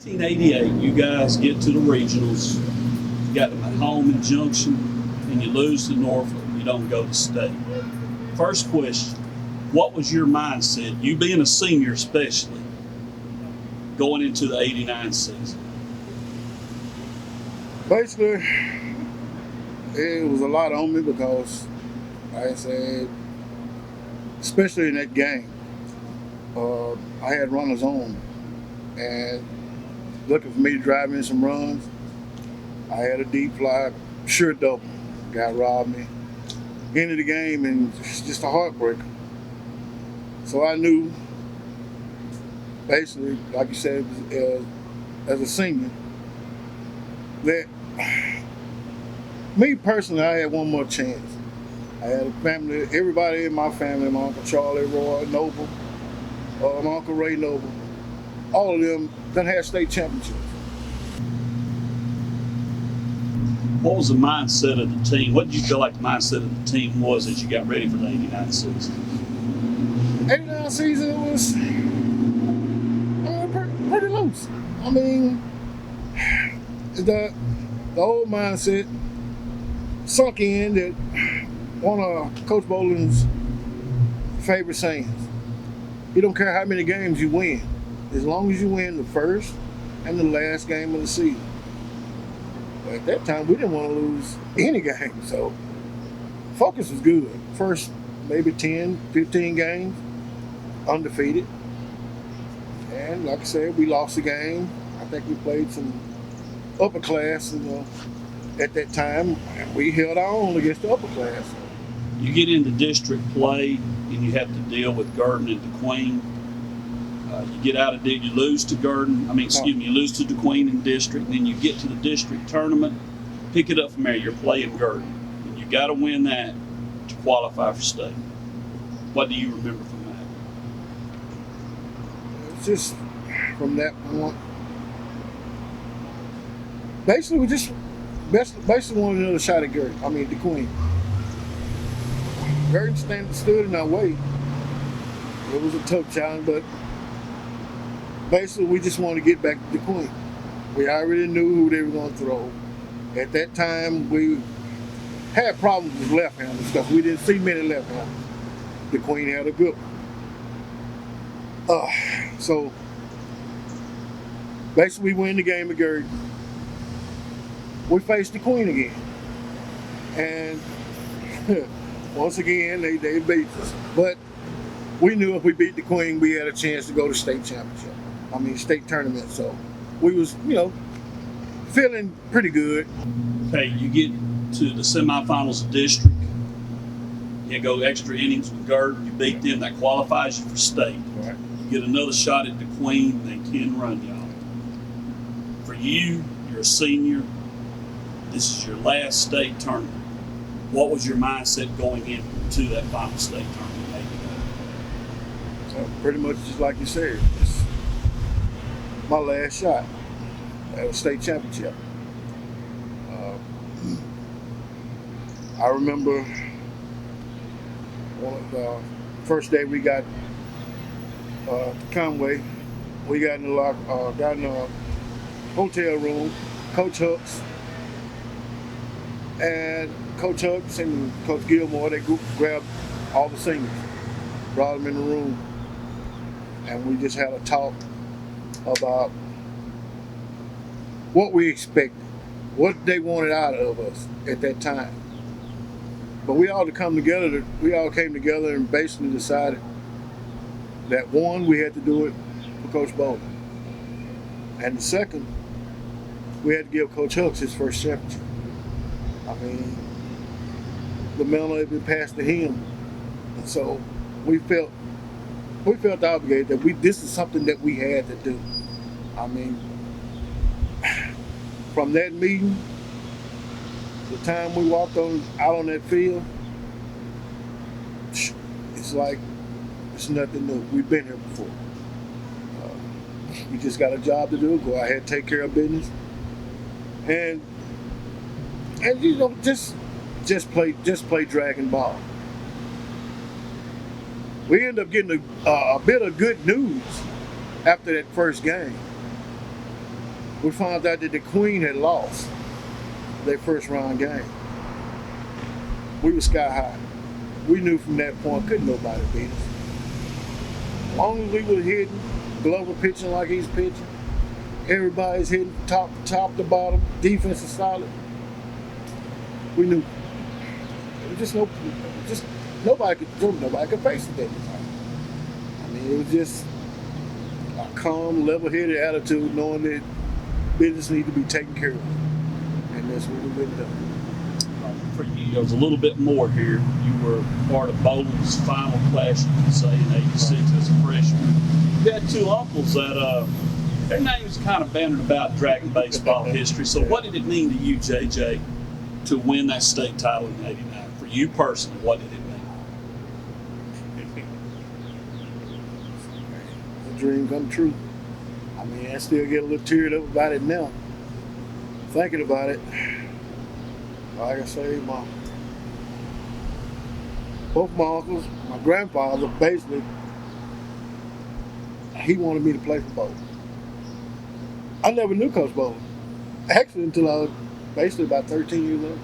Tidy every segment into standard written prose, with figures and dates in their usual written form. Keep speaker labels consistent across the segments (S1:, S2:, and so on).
S1: 1988, you guys get to the regionals. You got them at home in Junction, and you lose to Norfolk. You don't go to state. First question: what was your mindset? You being a senior, especially going into the '89 season.
S2: Basically, it was a lot on me because, like I said, especially in that game, I had runners on and looking for me to drive in some runs. I had a deep fly, sure double. Guy robbed me. Ended the game and it's just a heartbreaker. So I knew, basically, like you said, as a senior, that me personally, I had one more chance. I had a family, everybody in my family, my Uncle Charlie Roy Noble, my Uncle Ray Noble, all of them done had state championships.
S1: What was the mindset of the team? What did you feel like the mindset of the team was as you got ready for the '89 season?
S2: 89 season was pretty loose. I mean, the old mindset sunk in that one of Coach Boland's favorite sayings: you don't care how many games you win, as long as you win the first and the last game of the season. But at that time, we didn't want to lose any game, so focus was good. First, maybe 10, 15 games, undefeated. And like I said, we lost the game. I think we played some upper class, at that time, and we held our own against the upper class.
S1: You get into district play and you have to deal with Garden and DeQueen. You get out of you lose to Garden. You lose to DeQueen in district. Then you get to the district tournament. Pick it up from there. You're playing Garden, and you got to win that to qualify for state. What do you remember from that?
S2: It's just from that point. Basically, we just basically wanted another shot at DeQueen. Garden stood in our way. It was a tough challenge, but basically we just wanted to get back to DeQueen. We already knew who they were going to throw. At that time, we had problems with left-handers because we didn't see many left-handers. DeQueen had a good one. So basically we win the game at Garden. We faced DeQueen again. And once again, they beat us. But we knew if we beat DeQueen, we had a chance to go to state tournament. So we was, feeling pretty good.
S1: Okay, you get to the semifinals of district. You go extra innings with Garden. You beat them. That qualifies you for state.
S2: Right.
S1: You get another shot at DeQueen. They can run y'all. For you, you're a senior. This is your last state tournament. What was your mindset going into that final state tournament?
S2: Pretty much just like you said, it's my last shot at a state championship. I remember the first day we got to Conway, we got in the hotel room, Coach Hooks and Coach Gilmore, they grabbed all the seniors, brought them in the room, and we just had a talk about what we expected, what they wanted out of us at that time. But we all came together and basically decided that one, we had to do it for Coach Boland. And the second, we had to give Coach Hooks his first championship. The mantle had been passed to him. And so we felt obligated that this is something that we had to do. From that meeting, the time we walked out on that field, it's like it's nothing new. We've been here before. We just got a job to do. Go ahead, take care of business, and just play dragon ball. We ended up getting a bit of good news after that first game. we found out that the Queen had lost their first round game. We were sky high. We knew from that point couldn't nobody beat us. As long as we were hitting, Glover pitching like he's pitching, everybody's hitting top to bottom, defense is solid. We knew. It was just nobody could face it at the time. I mean, it was just a calm, level-headed attitude, knowing that business needed to be taken care of, and that's what we went done.
S1: For you, there was a little bit more here. You were part of Bowling's final class, you could say, in '86 as a freshman. You had two uncles that their names kind of bannered about Dragon baseball history. So, what did it mean to you, JJ, to win that state title in '89? For you personally, what did it mean?
S2: A dream come true. I mean, I still get a little teared up about it now. Thinking about it. Like I say, both my uncles, my grandfather, basically, he wanted me to play for Bowling. I never knew Coach Bowling, actually, until I was basically about 13 years old.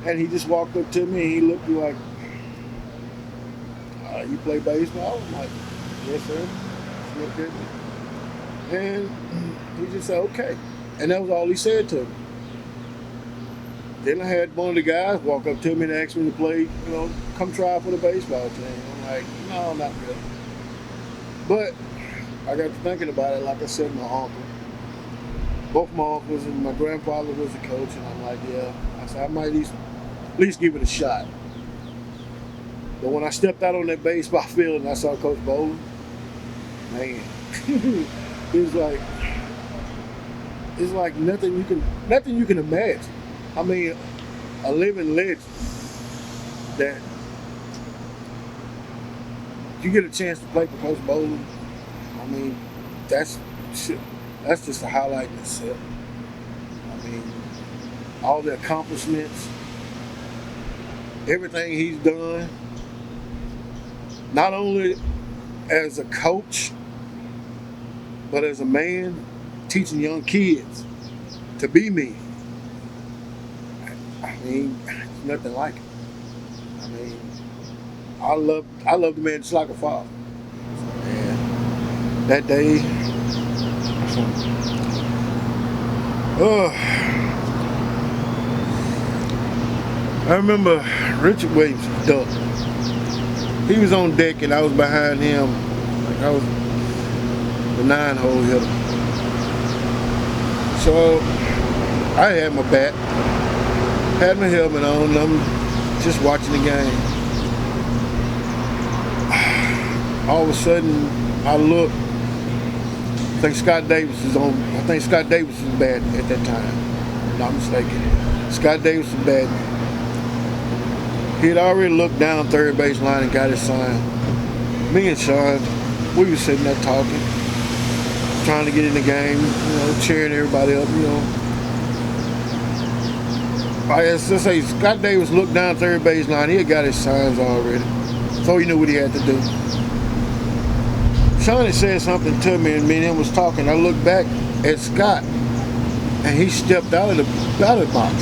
S2: And he just walked up to me and he looked at me like, you play baseball? I'm like, yes, sir. He looked at me. And he just said, okay. And that was all he said to me. Then I had one of the guys walk up to me and ask me to play, come try for the baseball team. I'm like, no, not really. But I got to thinking about it, like I said, my uncle. Both my uncles and my grandfather was a coach, and I'm like, yeah. I said, I might at least give it a shot. But when I stepped out on that baseball field and I saw Coach Bowling, man, it's like nothing you can imagine. I mean, a living legend that you get a chance to play for Coach Bowling. I mean, that's just a highlight in itself. I mean, all the accomplishments, everything he's done, not only as a coach, but as a man, teaching young kids to be me. I mean, it's nothing like it. I mean, I love the man just like a father. And that day, I remember Richard Williams duck. He was on deck and I was behind him. Like I was the 9-hole hitter. So I had my bat, had my helmet on, and I'm just watching the game. All of a sudden, I look. I think Scott Davis was batting at that time. If I'm not mistaken. Scott Davis was batting. He had already looked down third base line and got his sign. Me and Sean, we were sitting there talking, trying to get in the game, cheering everybody up, Let's say Scott Davis looked down third base line. He had got his signs already, so he knew what he had to do. Sean had said something to me, and me and him was talking. I looked back at Scott, and he stepped out of the box,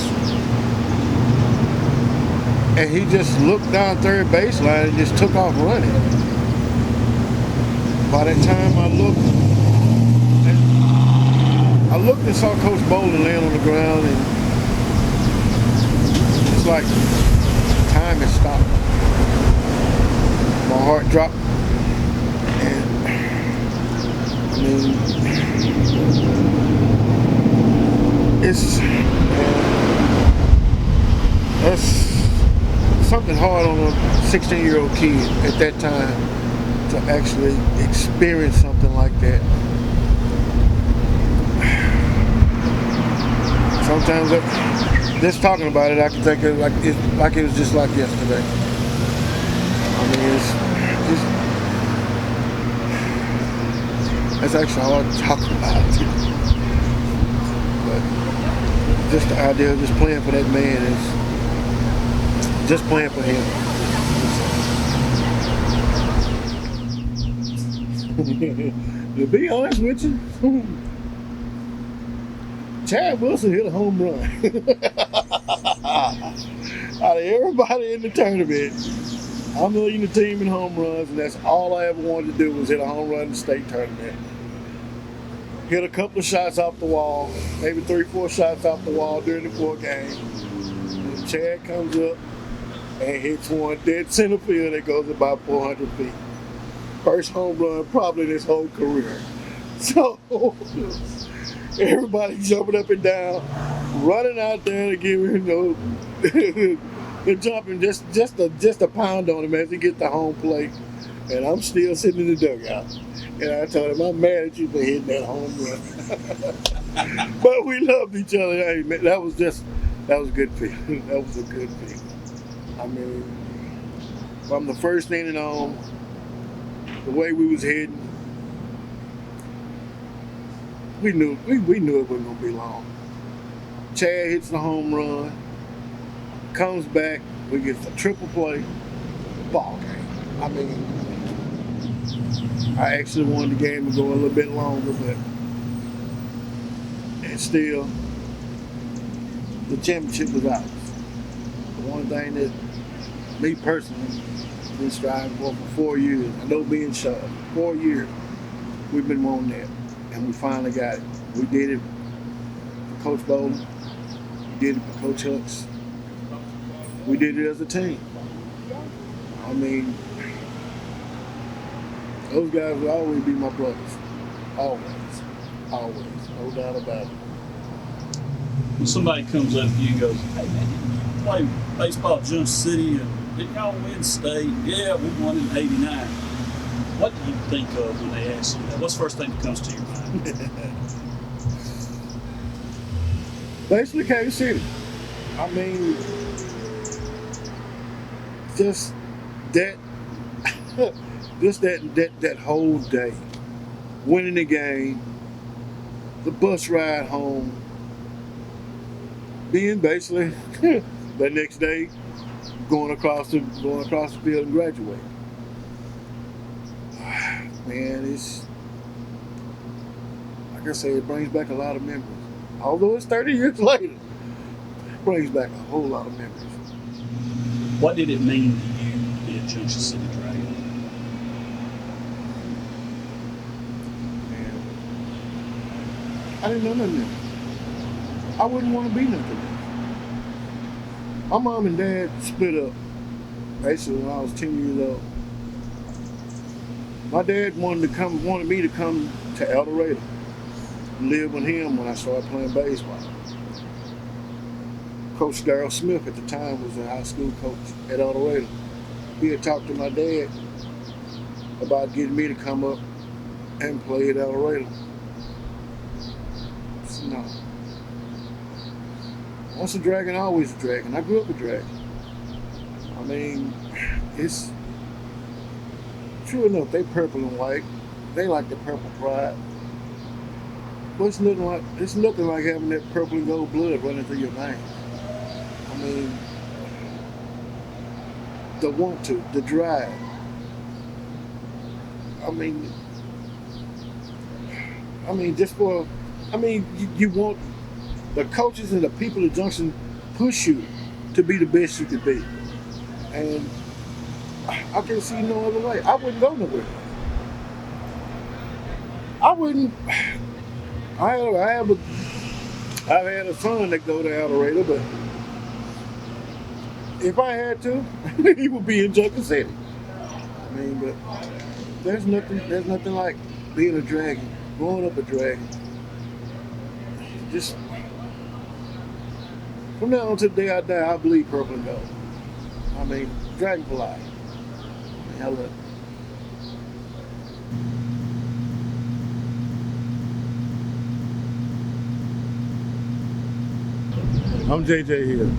S2: and he just looked down third base line and just took off running. By that time, I looked and saw Coach Bowling laying on the ground, and it's like time had stopped. My heart dropped, and I mean, that's something hard on a 16-year-old kid at that time to actually experience something like that. Sometimes, just talking about it, I can think of it like it was just like yesterday. I mean, it's actually hard to talk about it. But just the idea of just playing for that man is just playing for him. To be honest with you, Chad Wilson hit a home run. Out of everybody in the tournament, I'm leading the team in home runs, and that's all I ever wanted to do was hit a home run in the state tournament. Hit a couple of shots off the wall, maybe 3-4 shots off the wall during the 4 games. And Chad comes up and hits one dead center field that goes about 400 feet. First home run probably in his whole career. So everybody jumping up and down, running out there to give him, and jumping just a pound on him as he gets the home plate. And I'm still sitting in the dugout. And I told him, I'm mad at you for hitting that home run. But we loved each other. Hey, man, that was a good feeling. That was a good feeling. I mean, from the first inning on, the way we was hitting, we knew it wasn't gonna be long. Chad hits the home run, comes back, we get the triple play, ball game. I mean, I actually wanted the game to go a little bit longer, but and still, the championship was ours. The one thing that me personally been striving for 4 years. I know being short, 4 years we've been wanting that, and we finally got it. We did it for Coach Bowling. We did it for Coach Hooks. We did it as a team. I mean, those guys will always be my brothers. Always. Always. No doubt about it.
S1: When somebody comes up to you and goes, hey man, you play baseball at Junction City and didn't y'all win state? Yeah, we won in '89. What do you think of when they ask you that? What's the first thing that comes to your mind?
S2: Basically Kansas City. I mean, just that that whole day, winning the game, the bus ride home, being basically the next day going across the field and graduating. Man, it's like I say, it brings back a lot of memories. Although it's 30 years later, it brings back a whole lot of memories.
S1: What did it mean to you to be a Junction City Dragon?
S2: Man, I didn't know nothing else. I wouldn't want to be nothing else. My mom and dad split up basically when I was 10 years old. My dad wanted me to come to El Dorado and live with him when I started playing baseball. Coach Darrell Smith at the time was a high school coach at El Dorado. He had talked to my dad about getting me to come up and play at El Dorado. So, no. Once a Dragon, always a Dragon. I grew up a Dragon. I mean, it's true enough, they purple and white. They like the purple pride. But it's nothing like having that purple and gold blood running through your veins. I mean, the want to, the drive. I mean, you want the coaches and the people at Junction push you to be the best you could be. And I can't see no other way. I wouldn't go nowhere. I wouldn't. I've had a son that go to El Dorado, but if I had to, he would be in Junction City. I mean, but there's nothing like being a Dragon, growing up a Dragon. Just from now on to the day I die, I believe purple and gold. I mean, Dragon for life. I love it. I'm JJ Hill,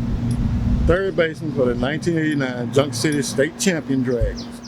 S2: third baseman for the 1989 Junction City State Champion Dragons.